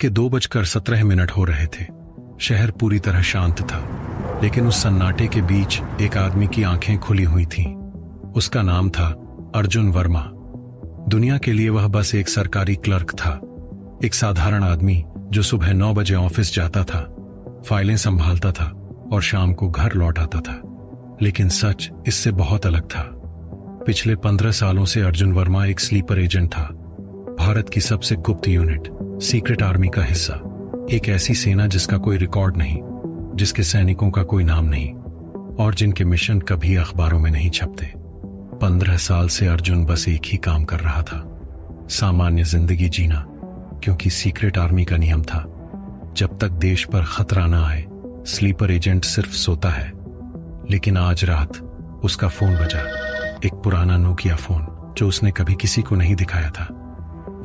के 2:17 हो रहे थे। शहर पूरी तरह शांत था, लेकिन उस सन्नाटे के बीच एक आदमी की आंखें खुली हुई थीं। उसका नाम था अर्जुन वर्मा। दुनिया के लिए वह बस एक सरकारी क्लर्क था, एक साधारण आदमी जो सुबह 9 बजे ऑफिस जाता था, फाइलें संभालता था और शाम को घर लौट आता था। लेकिन सच इससे बहुत अलग था। पिछले 15 सालों से अर्जुन वर्मा एक स्लीपर एजेंट था, भारत की सबसे गुप्त यूनिट, सीक्रेट आर्मी का हिस्सा, एक ऐसी सेना जिसका कोई रिकॉर्ड नहीं, जिसके सैनिकों का कोई नाम नहीं और जिनके मिशन कभी अखबारों में नहीं छपते। 15 साल से अर्जुन बस एक ही काम कर रहा था, सामान्य जिंदगी जीना, क्योंकि सीक्रेट आर्मी का नियम था, जब तक देश पर खतरा ना आए स्लीपर एजेंट सिर्फ सोता है। लेकिन आज रात उसका फोन बजा, एक पुराना नोकिया फोन जो उसने कभी किसी को नहीं दिखाया था।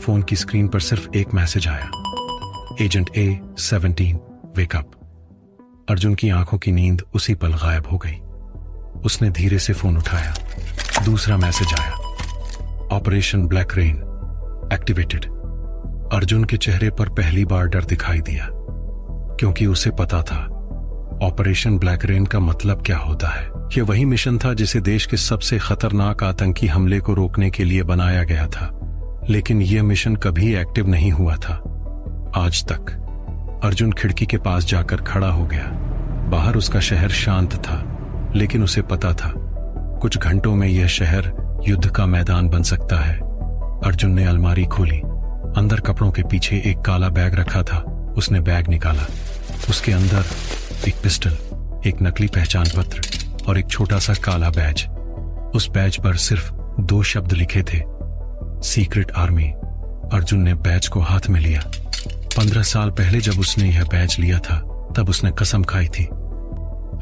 फोन की स्क्रीन पर सिर्फ एक मैसेज आया, agent A17 wake up. Arjun की आंखों की नींद उसी पल गायब हो गई। उसने धीरे से फोन उठाया। दूसरा मैसेज आया, operation black rain activated. Arjun के चेहरे पर पहली बार डर दिखाई दिया, क्योंकि उसे पता था ऑपरेशन ब्लैक रेन का मतलब क्या होता है। यह वही मिशन था जिसे देश के सबसे खतरनाक आतंकी हमले को रोकने के लिए बनाया गया था, लेकिन यह मिशन कभी एक्टिव नहीं हुआ था आज तक। अर्जुन खिड़की के पास जाकर खड़ा हो गया। बाहर उसका शहर शांत था, लेकिन उसे पता था कुछ घंटों में यह शहर युद्ध का मैदान बन सकता है। अर्जुन ने अलमारी खोली। अंदर कपड़ों के पीछे एक काला बैग रखा था। उसने बैग निकाला। उसके अंदर एक पिस्टल, एक नकली पहचान पत्र और एक छोटा सा काला बैज। उस बैज पर सिर्फ 2 शब्द लिखे थे, सीक्रेट आर्मी। अर्जुन ने बैज को हाथ में लिया। 15 साल पहले जब उसने यह बैज लिया था, तब उसने कसम खाई थी,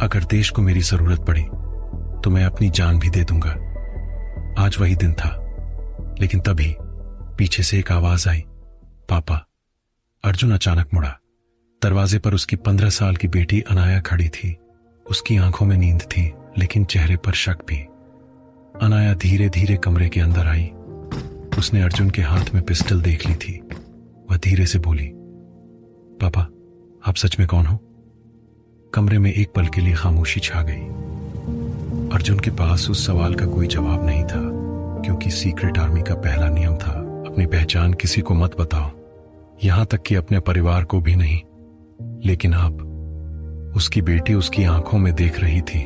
अगर देश को मेरी जरूरत पड़ी तो मैं अपनी जान भी दे दूंगा। आज वही दिन था, लेकिन तभी पीछे से एक आवाज आई, पापा। अर्जुन अचानक मुड़ा। दरवाजे पर उसकी 15 साल की बेटी अनाया खड़ी थी। उसकी आंखों में नींद थी, लेकिन चेहरे पर शक भी। अनाया धीरे धीरे कमरे के अंदर आई। उसने अर्जुन के हाथ में पिस्टल देख ली थी। वह धीरे से बोली, पापा, आप सच में कौन हो? कमरे में एक पल के लिए खामोशी छा गई। अर्जुन के पास उस सवाल का कोई जवाब नहीं था, क्योंकि सीक्रेट आर्मी का पहला नियम था, अपनी पहचान किसी को मत बताओ, यहां तक कि अपने परिवार को भी नहीं। लेकिन अब उसकी बेटी उसकी आंखों में देख रही थी,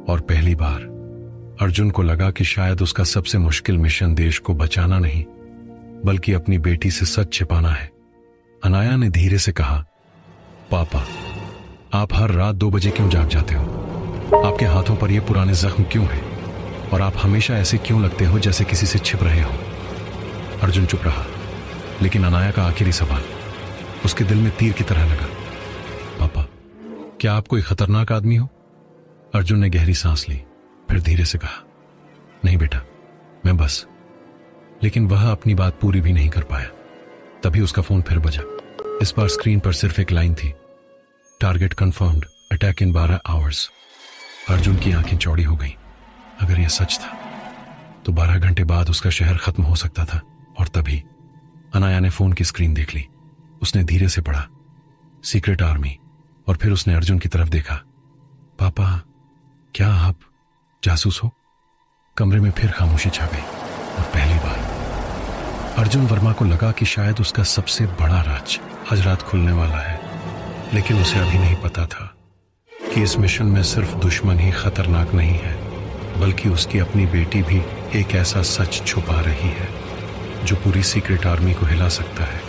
और पहली बार अर्जुन को लगा कि शायद उसका सबसे मुश्किल मिशन देश को बचाना नहीं, बल्कि अपनी बेटी से सच छिपाना है। अनाया ने धीरे से कहा, पापा, आप हर रात 2 बजे क्यों जाग जाते हो? आपके हाथों पर ये पुराने जख्म क्यों हैं? और आप हमेशा ऐसे क्यों लगते हो जैसे किसी से छिप रहे हो? अर्जुन चुप रहा, लेकिन अनाया का आखिरी सवाल उसके दिल में तीर की तरह लगा। पापा, क्या आप कोई खतरनाक आदमी हो? अर्जुन ने गहरी सांस ली, फिर धीरे से कहा, नहीं बेटा, मैं बस। लेकिन वह अपनी बात पूरी भी नहीं कर पाया। तभी उसका फोन फिर बजा। इस बार स्क्रीन पर सिर्फ एक लाइन थी, target confirmed, attack in 12 hours. Arjun की आंखें चौड़ी हो गईं। अगर यह सच था तो 12 घंटे बाद उसका शहर खत्म हो सकता था। और तभी अनाया ने फोन की स्क्रीन देख ली। उसने धीरे से पढ़ा, सीक्रेट आर्मी, और फिर उसने अर्जुन की तरफ देखा। पापा, क्या आप जासूस हो? कमरे में फिर खामोशी छा गई, और पहली बार अर्जुन वर्मा को लगा कि शायद उसका सबसे बड़ा राज आज रात खुलने वाला है। लेकिन उसे अभी नहीं पता था कि इस मिशन में सिर्फ दुश्मन ही खतरनाक नहीं है, बल्कि उसकी अपनी बेटी भी एक ऐसा सच छुपा रही है जो पूरी सीक्रेट आर्मी को हिला सकता है।